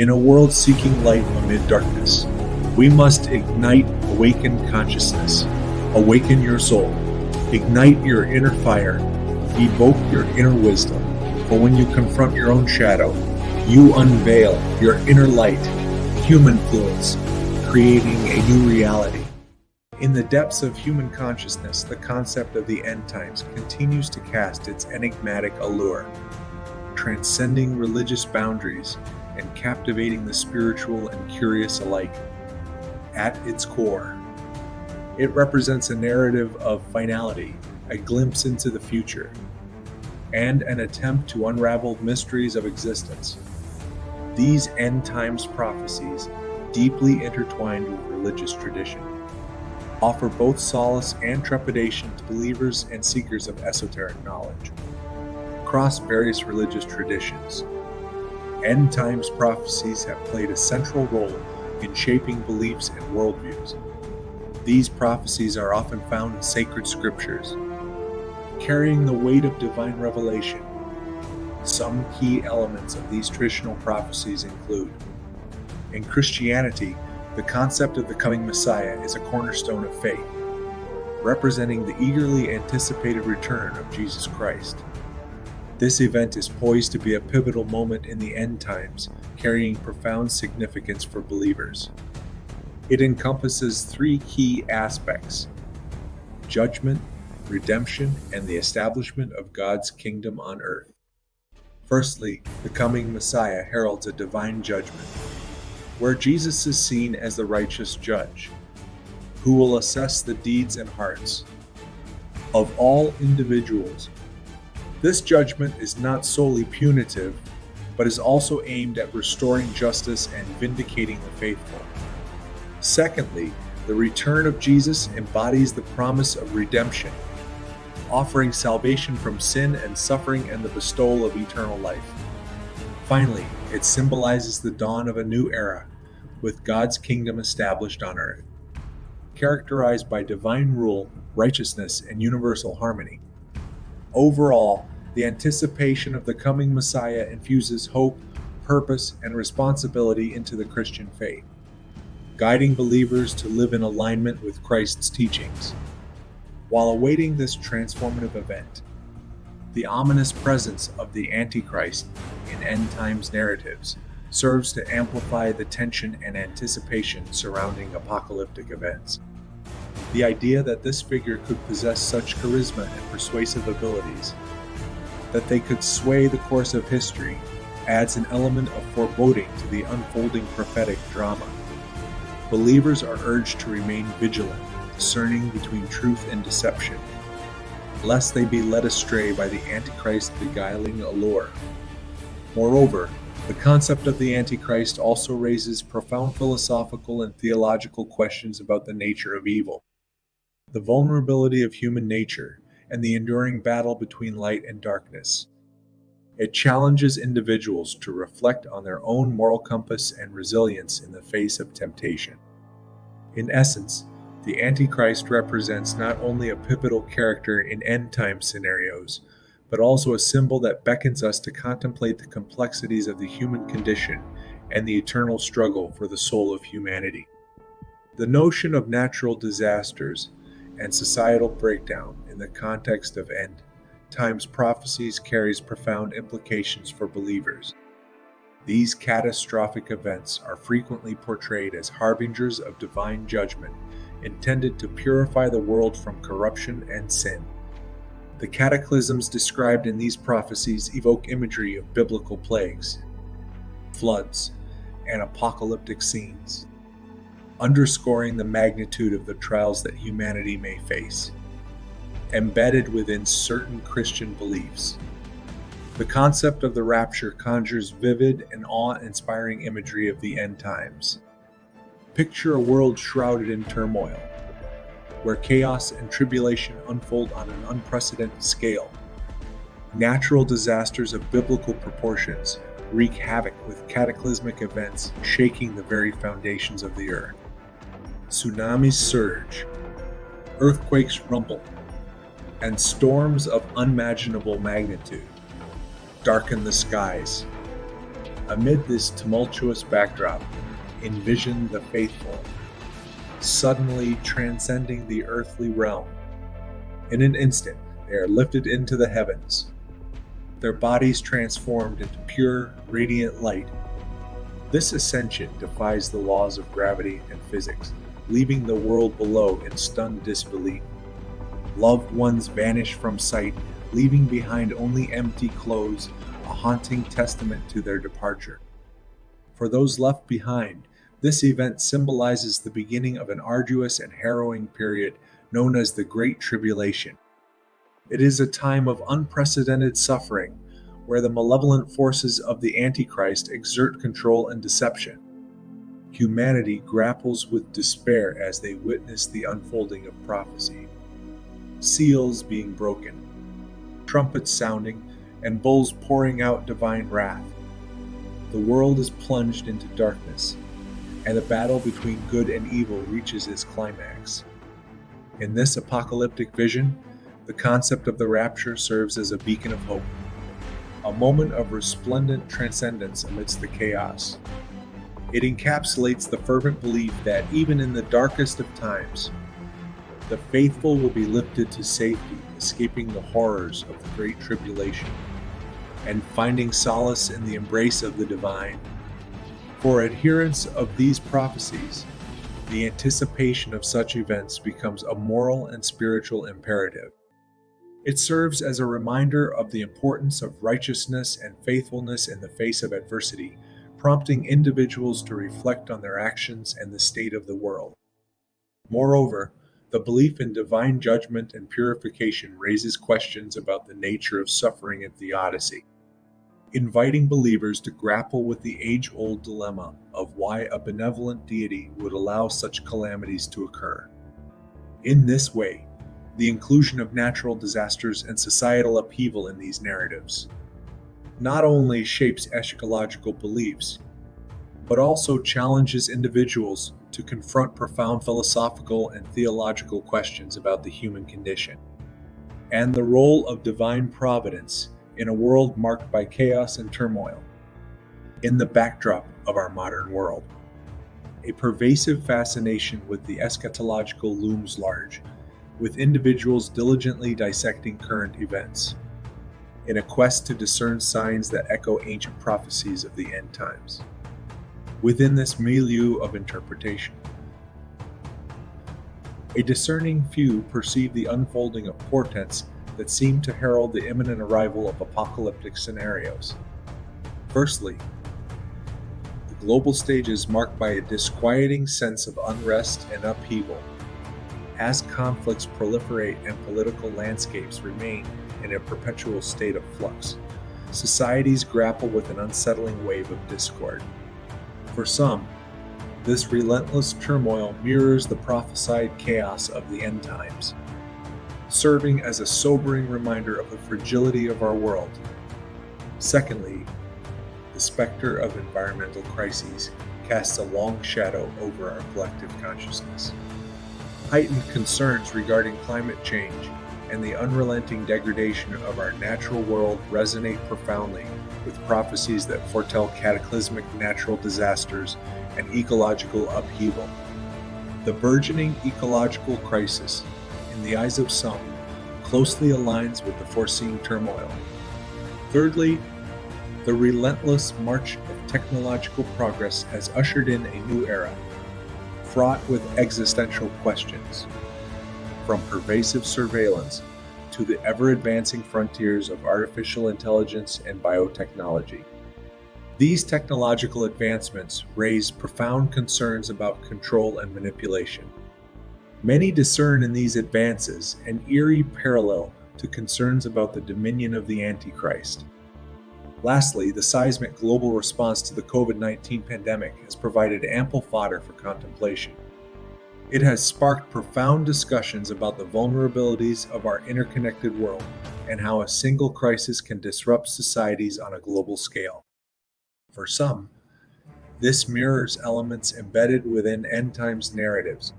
In a world seeking light amid darkness, we must ignite awakened consciousness. Awaken your soul. Ignite your inner fire. Evoke your inner wisdom. For when you confront your own shadow, you unveil your inner light, human fluence, creating a new reality. In the depths of human consciousness, the concept of the end times continues to cast its enigmatic allure, transcending religious boundaries and captivating the spiritual and curious alike. At its core, it represents a narrative of finality, a glimpse into the future, and an attempt to unravel mysteries of existence. These end times prophecies, deeply intertwined with religious tradition, offer both solace and trepidation to believers and seekers of esoteric knowledge. Across various religious traditions, end times prophecies have played a central role in shaping beliefs and worldviews. These prophecies are often found in sacred scriptures, carrying the weight of divine revelation. Some key elements of these traditional prophecies include: in Christianity, the concept of the coming Messiah is a cornerstone of faith, representing the eagerly anticipated return of Jesus Christ. This event is poised to be a pivotal moment in the end times, carrying profound significance for believers. It encompasses three key aspects: judgment, redemption, and the establishment of God's kingdom on earth. Firstly, the coming Messiah heralds a divine judgment, where Jesus is seen as the righteous judge, who will assess the deeds and hearts of all individuals. This judgment is not solely punitive, but is also aimed at restoring justice and vindicating the faithful. Secondly, the return of Jesus embodies the promise of redemption, offering salvation from sin and suffering and the bestowal of eternal life. Finally, it symbolizes the dawn of a new era, with God's kingdom established on earth, characterized by divine rule, righteousness, and universal harmony. Overall, the anticipation of the coming Messiah infuses hope, purpose, and responsibility into the Christian faith, guiding believers to live in alignment with Christ's teachings. While awaiting this transformative event, the ominous presence of the Antichrist in end times narratives serves to amplify the tension and anticipation surrounding apocalyptic events. The idea that this figure could possess such charisma and persuasive abilities that they could sway the course of history adds an element of foreboding to the unfolding prophetic drama. Believers are urged to remain vigilant, discerning between truth and deception, lest they be led astray by the Antichrist's beguiling allure. Moreover, the concept of the Antichrist also raises profound philosophical and theological questions about the nature of evil, the vulnerability of human nature, and the enduring battle between light and darkness. It challenges individuals to reflect on their own moral compass and resilience in the face of temptation. In essence, the Antichrist represents not only a pivotal character in end-time scenarios, but also a symbol that beckons us to contemplate the complexities of the human condition and the eternal struggle for the soul of humanity. The notion of natural disasters and societal breakdown in the context of end times prophecies carries profound implications for believers. These catastrophic events are frequently portrayed as harbingers of divine judgment, intended to purify the world from corruption and sin. The cataclysms described in these prophecies evoke imagery of biblical plagues, floods, and apocalyptic scenes, underscoring the magnitude of the trials that humanity may face. Embedded within certain Christian beliefs, the concept of the rapture conjures vivid and awe-inspiring imagery of the end times. Picture a world shrouded in turmoil, where chaos and tribulation unfold on an unprecedented scale. Natural disasters of biblical proportions wreak havoc with cataclysmic events shaking the very foundations of the earth. Tsunamis surge, earthquakes rumble, and storms of unimaginable magnitude darken the skies. Amid this tumultuous backdrop, envision the faithful, suddenly transcending the earthly realm. In an instant, they are lifted into the heavens, their bodies transformed into pure, radiant light. This ascension defies the laws of gravity and physics, leaving the world below in stunned disbelief. Loved ones vanish from sight, leaving behind only empty clothes, a haunting testament to their departure. For those left behind, this event symbolizes the beginning of an arduous and harrowing period known as the Great Tribulation. It is a time of unprecedented suffering, where the malevolent forces of the Antichrist exert control and deception. Humanity grapples with despair as they witness the unfolding of prophecy. Seals being broken, trumpets sounding, and bulls pouring out divine wrath. The world is plunged into darkness, and the battle between good and evil reaches its climax. In this apocalyptic vision, the concept of the rapture serves as a beacon of hope, a moment of resplendent transcendence amidst the chaos. It encapsulates the fervent belief that even in the darkest of times, the faithful will be lifted to safety, escaping the horrors of the Great Tribulation, and finding solace in the embrace of the divine. For adherents of these prophecies, the anticipation of such events becomes a moral and spiritual imperative. It serves as a reminder of the importance of righteousness and faithfulness in the face of adversity, prompting individuals to reflect on their actions and the state of the world. Moreover, the belief in divine judgment and purification raises questions about the nature of suffering and theodicy, inviting believers to grapple with the age-old dilemma of why a benevolent deity would allow such calamities to occur. In this way, the inclusion of natural disasters and societal upheaval in these narratives not only shapes eschatological beliefs, but also challenges individuals to confront profound philosophical and theological questions about the human condition and the role of divine providence in a world marked by chaos and turmoil. In the backdrop of our modern world, a pervasive fascination with the eschatological looms large, with individuals diligently dissecting current events, in a quest to discern signs that echo ancient prophecies of the end times. Within this milieu of interpretation, a discerning few perceive the unfolding of portents that seem to herald the imminent arrival of apocalyptic scenarios. Firstly, the global stage is marked by a disquieting sense of unrest and upheaval, as conflicts proliferate and political landscapes remain in a perpetual state of flux. Societies grapple with an unsettling wave of discord. For some, this relentless turmoil mirrors the prophesied chaos of the end times, serving as a sobering reminder of the fragility of our world. Secondly, the specter of environmental crises casts a long shadow over our collective consciousness. Heightened concerns regarding climate change and the unrelenting degradation of our natural world resonate profoundly with prophecies that foretell cataclysmic natural disasters and ecological upheaval. The burgeoning ecological crisis, in the eyes of some, closely aligns with the foreseen turmoil. Thirdly, the relentless march of technological progress has ushered in a new era, fraught with existential questions, from pervasive surveillance to the ever-advancing frontiers of artificial intelligence and biotechnology. These technological advancements raise profound concerns about control and manipulation. Many discern in these advances an eerie parallel to concerns about the dominion of the Antichrist. Lastly, the seismic global response to the COVID-19 pandemic has provided ample fodder for contemplation. It has sparked profound discussions about the vulnerabilities of our interconnected world and how a single crisis can disrupt societies on a global scale. For some, this mirrors elements embedded within end times narratives,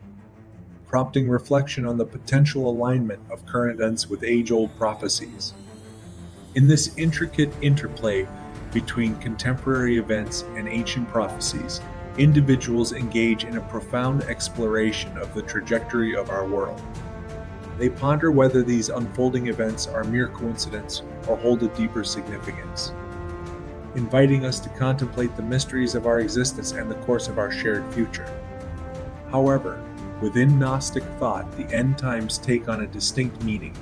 prompting reflection on the potential alignment of current events with age-old prophecies. In this intricate interplay, Between contemporary events and ancient prophecies, individuals engage in a profound exploration of the trajectory of our world. They ponder whether these unfolding events are mere coincidence or hold a deeper significance, inviting us to contemplate the mysteries of our existence and the course of our shared future. However, within Gnostic thought, the end times take on a distinct meaning.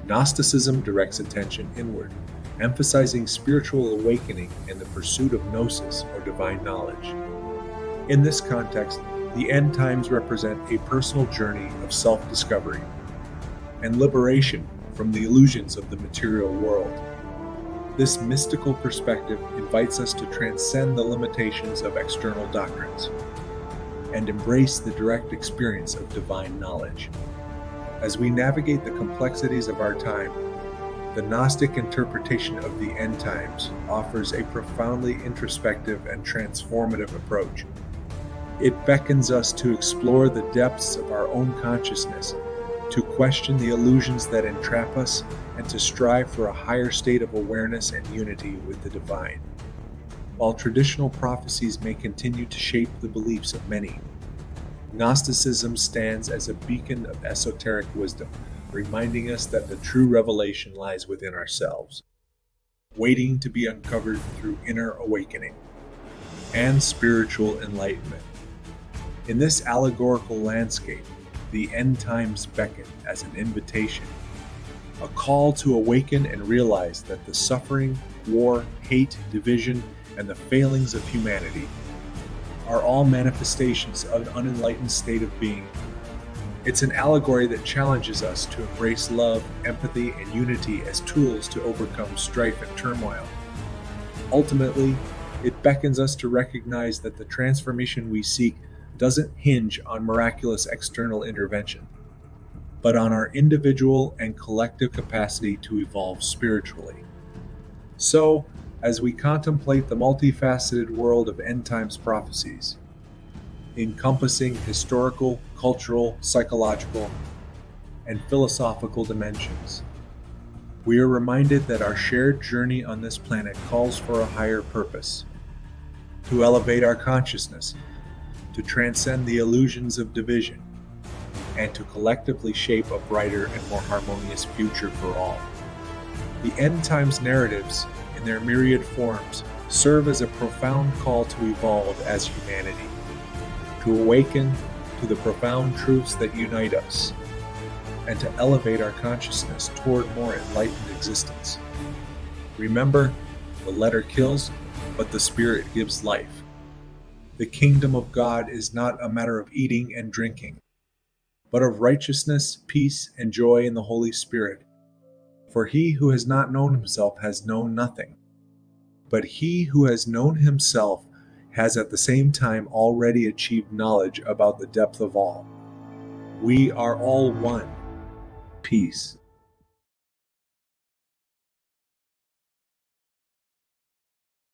Gnosticism directs attention inward, emphasizing spiritual awakening and the pursuit of gnosis, or divine knowledge. In this context, the end times represent a personal journey of self-discovery and liberation from the illusions of the material world. This mystical perspective invites us to transcend the limitations of external doctrines and embrace the direct experience of divine knowledge. As we navigate the complexities of our time, the Gnostic interpretation of the end times offers a profoundly introspective and transformative approach. It beckons us to explore the depths of our own consciousness, to question the illusions that entrap us, and to strive for a higher state of awareness and unity with the divine. While traditional prophecies may continue to shape the beliefs of many, Gnosticism stands as a beacon of esoteric wisdom, reminding us that the true revelation lies within ourselves, waiting to be uncovered through inner awakening and spiritual enlightenment. In this allegorical landscape, the end times beckon as an invitation, a call to awaken and realize that the suffering, war, hate, division, and the failings of humanity are all manifestations of an unenlightened state of being. It's an allegory that challenges us to embrace love, empathy, and unity as tools to overcome strife and turmoil. Ultimately, it beckons us to recognize that the transformation we seek doesn't hinge on miraculous external intervention, but on our individual and collective capacity to evolve spiritually. So, as we contemplate the multifaceted world of end times prophecies, encompassing historical, cultural, psychological, and philosophical dimensions, we are reminded that our shared journey on this planet calls for a higher purpose: to elevate our consciousness, to transcend the illusions of division, and to collectively shape a brighter and more harmonious future for all. The end times narratives, in their myriad forms, serve as a profound call to evolve as humanity, to awaken to the profound truths that unite us, and to elevate our consciousness toward more enlightened existence. Remember, the letter kills, but the spirit gives life. The kingdom of God is not a matter of eating and drinking, but of righteousness, peace, and joy in the Holy Spirit. For he who has not known himself has known nothing, but he who has known himself has at the same time already achieved knowledge about the depth of all. We are all one. Peace.